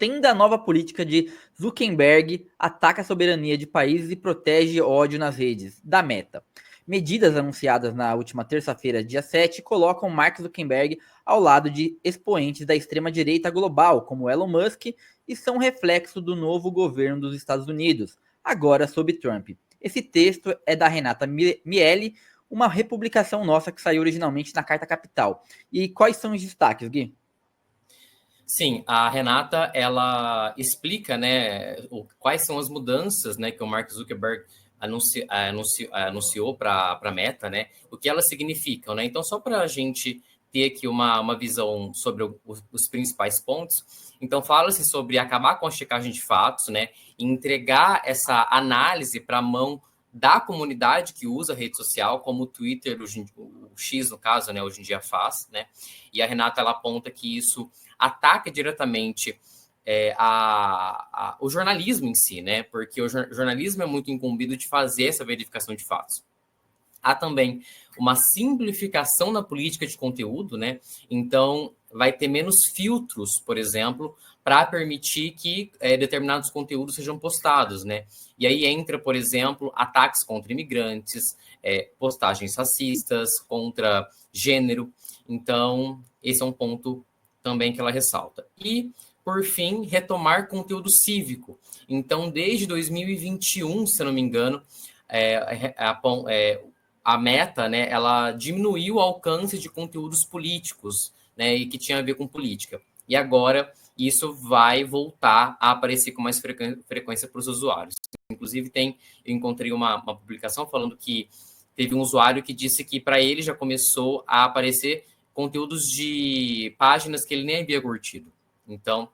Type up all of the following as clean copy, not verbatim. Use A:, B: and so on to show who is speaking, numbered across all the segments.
A: contenda a nova política de Zuckerberg, ataca a soberania de países e protege ódio nas redes, da Meta. Medidas anunciadas na última terça-feira, dia 7, colocam Mark Zuckerberg ao lado de expoentes da extrema-direita global, como Elon Musk, e são reflexo do novo governo dos Estados Unidos, agora sob Trump. Esse texto é da Renata Miele, uma republicação nossa que saiu originalmente na Carta Capital. E quais são os destaques, Gui?
B: Sim, a Renata, ela explica, né, quais são as mudanças, né, que o Mark Zuckerberg anunciou para a Meta, né, o que elas significam, né? Então, só para a gente ter aqui uma visão sobre os principais pontos, então fala-se sobre acabar com a checagem de fatos, né, e entregar essa análise para a mão da comunidade que usa a rede social, como o Twitter, o X, no caso, né, hoje em dia faz, né? E a Renata, ela aponta que isso ataca diretamente o jornalismo em si, né? Porque o jornalismo é muito incumbido de fazer essa verificação de fatos. Há também uma simplificação na política de conteúdo, né? Então, vai ter menos filtros, por exemplo, para permitir que determinados conteúdos sejam postados, né? E aí entra, por exemplo, ataques contra imigrantes, postagens racistas, contra gênero. Então, esse é um ponto também que ela ressalta. E, por fim, retomar conteúdo cívico. Então, desde 2021, se eu não me engano, a Meta, né, ela diminuiu o alcance de conteúdos políticos, né, e que tinha a ver com política. E agora isso vai voltar a aparecer com mais frequência para os usuários. Inclusive, eu encontrei uma publicação falando que teve um usuário que disse que para ele já começou a aparecer conteúdos de páginas que ele nem havia curtido. Então,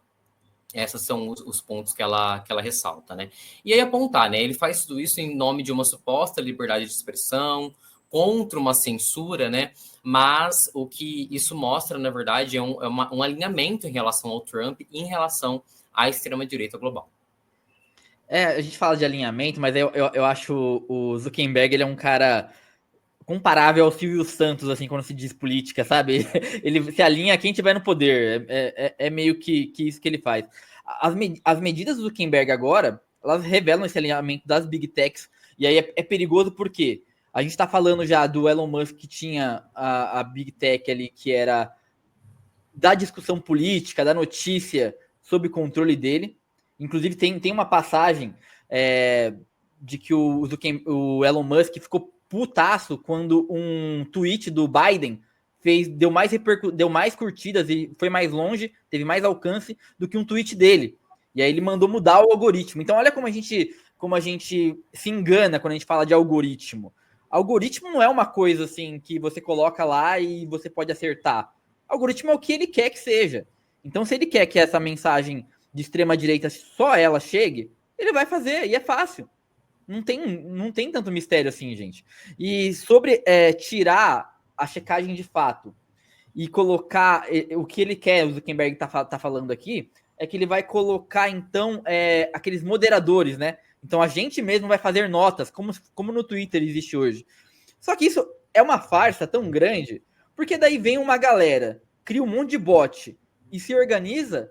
B: esses são os pontos que ela ressalta, né? E aí apontar, né? Ele faz tudo isso em nome de uma suposta liberdade de expressão, contra uma censura, né? Mas o que isso mostra, na verdade, é um alinhamento em relação ao Trump e em relação à extrema-direita global.
A: A gente fala de alinhamento, mas eu acho o Zuckerberg, ele é um cara comparável ao Silvio Santos, assim, quando se diz política, sabe? Ele se alinha a quem tiver no poder. É meio que isso que ele faz. As medidas do Zuckerberg agora, elas revelam esse alinhamento das Big Techs. E aí é perigoso porque a gente tá falando já do Elon Musk, que tinha a Big Tech ali, que era da discussão política, da notícia, sob controle dele. Inclusive, tem uma passagem de que o Elon Musk ficou putaço quando um tweet do Biden deu mais curtidas e foi mais longe, teve mais alcance do que um tweet dele. E aí ele mandou mudar o algoritmo. Então, olha como a gente se engana quando a gente fala de algoritmo. Algoritmo não é uma coisa assim que você coloca lá e você pode acertar. Algoritmo é o que ele quer que seja. Então, se ele quer que essa mensagem de extrema direita só ela chegue, ele vai fazer, e é fácil. Não tem tanto mistério assim, gente. E sobre tirar a checagem de fato e colocar o que ele quer, o Zuckerberg tá falando aqui, é que ele vai colocar, então, aqueles moderadores, né? Então a gente mesmo vai fazer notas, como no Twitter existe hoje. Só que isso é uma farsa tão grande, porque daí vem uma galera, cria um monte de bot e se organiza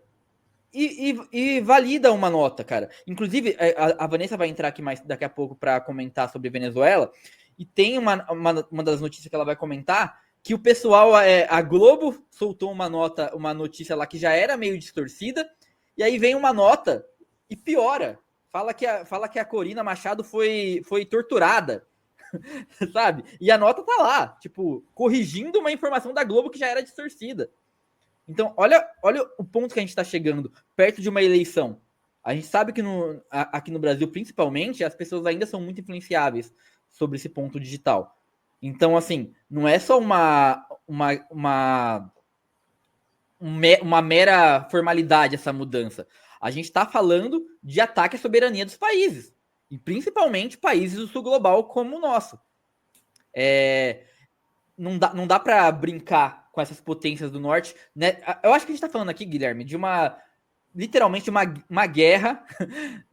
A: e valida uma nota, cara. Inclusive, a Vanessa vai entrar aqui mais daqui a pouco para comentar sobre Venezuela. E tem uma das notícias que ela vai comentar que o pessoal, a Globo soltou uma notícia lá que já era meio distorcida, e aí vem uma nota e piora. Fala que a Corina Machado foi torturada, sabe? E a nota tá lá, tipo, corrigindo uma informação da Globo que já era distorcida. Então, olha o ponto que a gente está chegando perto de uma eleição. A gente sabe que aqui no Brasil, principalmente, as pessoas ainda são muito influenciáveis sobre esse ponto digital. Então, assim, não é só uma mera formalidade essa mudança. A gente está falando de ataque à soberania dos países, e principalmente países do sul global como o nosso. Não dá para brincar com essas potências do norte, né? Eu acho que a gente está falando aqui, Guilherme, de literalmente uma guerra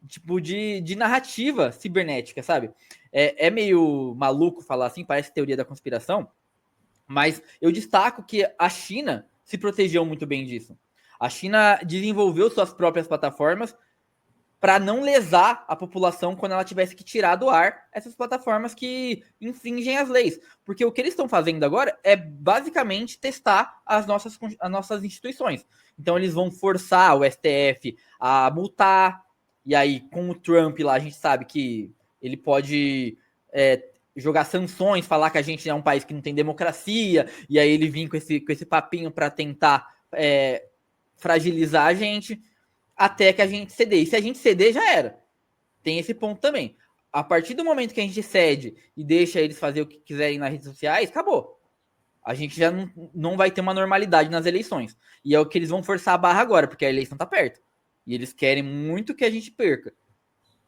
A: tipo de narrativa cibernética, sabe? É meio maluco falar assim, parece teoria da conspiração, mas eu destaco que a China se protegeu muito bem disso. A China desenvolveu suas próprias plataformas para não lesar a população quando ela tivesse que tirar do ar essas plataformas que infringem as leis. Porque o que eles estão fazendo agora é basicamente testar as nossas instituições. Então eles vão forçar o STF a multar, e aí com o Trump lá a gente sabe que ele pode jogar sanções, falar que a gente é um país que não tem democracia, e aí ele vir com esse papinho para tentar fragilizar a gente, até que a gente ceder. E se a gente ceder, já era. Tem esse ponto também. A partir do momento que a gente cede e deixa eles fazer o que quiserem nas redes sociais, acabou. A gente já não vai ter uma normalidade nas eleições. E é o que eles vão forçar a barra agora, porque a eleição tá perto. E eles querem muito que a gente perca.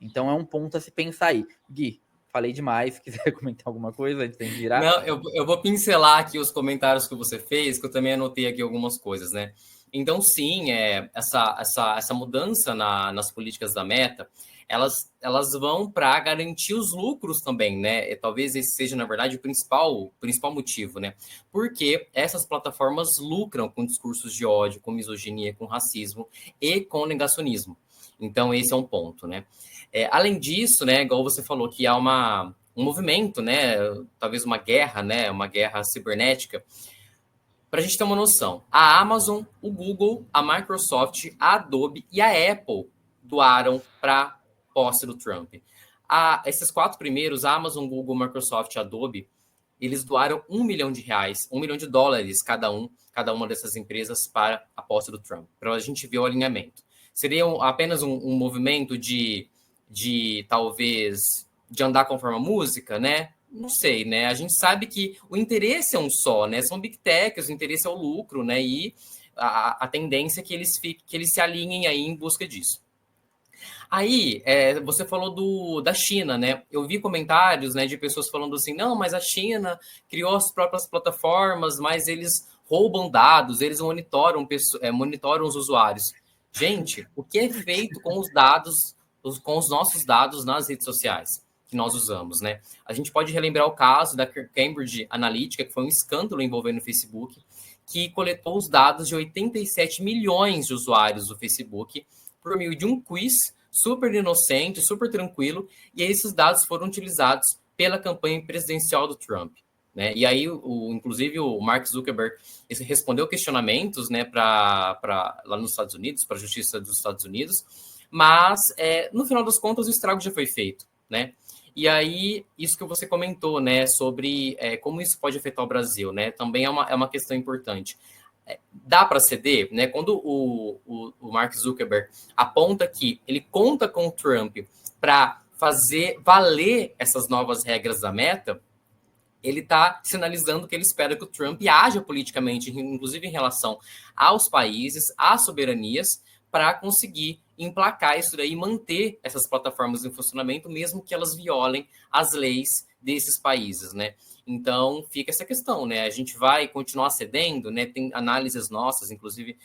A: Então é um ponto a se pensar aí. Gui, falei demais. Se quiser comentar alguma coisa antes de girar.
B: Não, eu vou pincelar aqui os comentários que você fez, que eu também anotei aqui algumas coisas, né? Então, sim, essa mudança nas políticas da Meta, elas vão para garantir os lucros também, né? E talvez esse seja, na verdade, o principal motivo, né? Porque essas plataformas lucram com discursos de ódio, com misoginia, com racismo e com negacionismo. Então, esse é um ponto, né? Além disso, né, igual você falou, que há um movimento, né, talvez uma guerra, né, uma guerra cibernética. Para a gente ter uma noção, a Amazon, o Google, a Microsoft, a Adobe e a Apple doaram para a posse do Trump. Esses 4 primeiros, a Amazon, Google, Microsoft e Adobe, eles doaram $1 milhão, $1 milhão cada uma dessas empresas para a posse do Trump, para a gente ver o alinhamento. Seria apenas um movimento de talvez de andar conforme a música, né? Não sei, né? A gente sabe que o interesse é um só, né? São big techs, o interesse é o lucro, né? E a tendência é que eles se alinhem aí em busca disso. Aí, você falou da China, né? Eu vi comentários, né, de pessoas falando assim, não, mas a China criou as próprias plataformas, mas eles roubam dados, eles monitoram os usuários. Gente, o que é feito com os dados, com os nossos dados nas redes sociais que nós usamos, né? A gente pode relembrar o caso da Cambridge Analytica, que foi um escândalo envolvendo o Facebook, que coletou os dados de 87 milhões de usuários do Facebook por meio de um quiz super inocente, super tranquilo, e esses dados foram utilizados pela campanha presidencial do Trump. Né? E aí, inclusive, o Mark Zuckerberg respondeu questionamentos, né, lá nos Estados Unidos, para a Justiça dos Estados Unidos, mas, no final das contas, o estrago já foi feito. Né? E aí, isso que você comentou, né, sobre como isso pode afetar o Brasil, né, também é uma questão importante. Dá para ceder, né? Quando o Mark Zuckerberg aponta que ele conta com o Trump para fazer valer essas novas regras da Meta, ele está sinalizando que ele espera que o Trump haja politicamente, inclusive em relação aos países, às soberanias, para conseguir emplacar isso daí e manter essas plataformas em funcionamento, mesmo que elas violem as leis desses países, né? Então, fica essa questão, né? A gente vai continuar cedendo, né? Tem análises nossas, inclusive,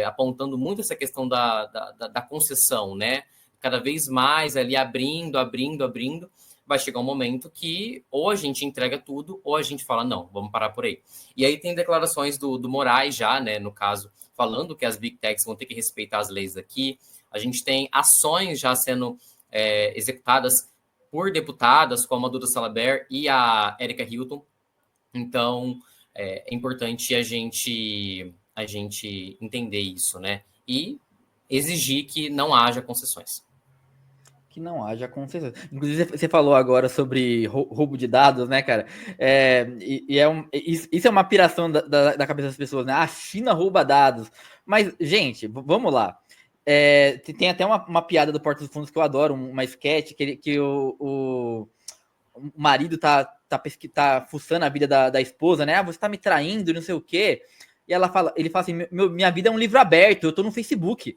B: apontando muito essa questão da concessão, né? Cada vez mais ali abrindo, vai chegar um momento que ou a gente entrega tudo, ou a gente fala, não, vamos parar por aí. E aí tem declarações do Moraes já, né? No caso, falando que as Big Techs vão ter que respeitar as leis daqui. A gente tem ações já sendo executadas por deputadas como a Duda Salabert e a Erika Hilton. Então, é importante a gente entender isso, né? E exigir que não haja concessões.
A: Que não haja concessões. Inclusive, você falou agora sobre roubo de dados, né, cara? Isso é uma piração da cabeça das pessoas, né? A China rouba dados. Mas, gente, vamos lá. Tem até uma piada do Porta dos Fundos que eu adoro, uma sketch que o marido tá fuçando a vida da esposa, né? Ah, você tá me traindo, não sei o quê. E ele fala assim: minha vida é um livro aberto, eu tô no Facebook.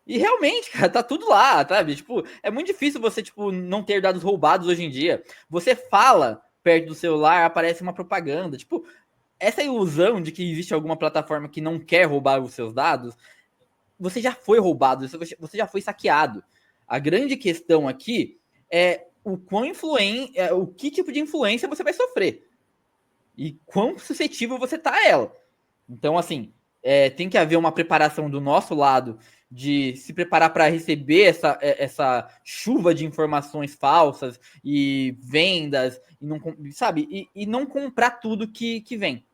A: E realmente, cara, tá tudo lá, sabe? Tipo, é muito difícil você, tipo, não ter dados roubados hoje em dia. Você fala perto do celular, aparece uma propaganda. Tipo, essa ilusão de que existe alguma plataforma que não quer roubar os seus dados, você já foi roubado, você já foi saqueado. A grande questão aqui é o que tipo de influência você vai sofrer e quão suscetível você tá a ela. Então, assim, tem que haver uma preparação do nosso lado de se preparar para receber essa chuva de informações falsas e vendas, e não, sabe? E não comprar tudo que vem.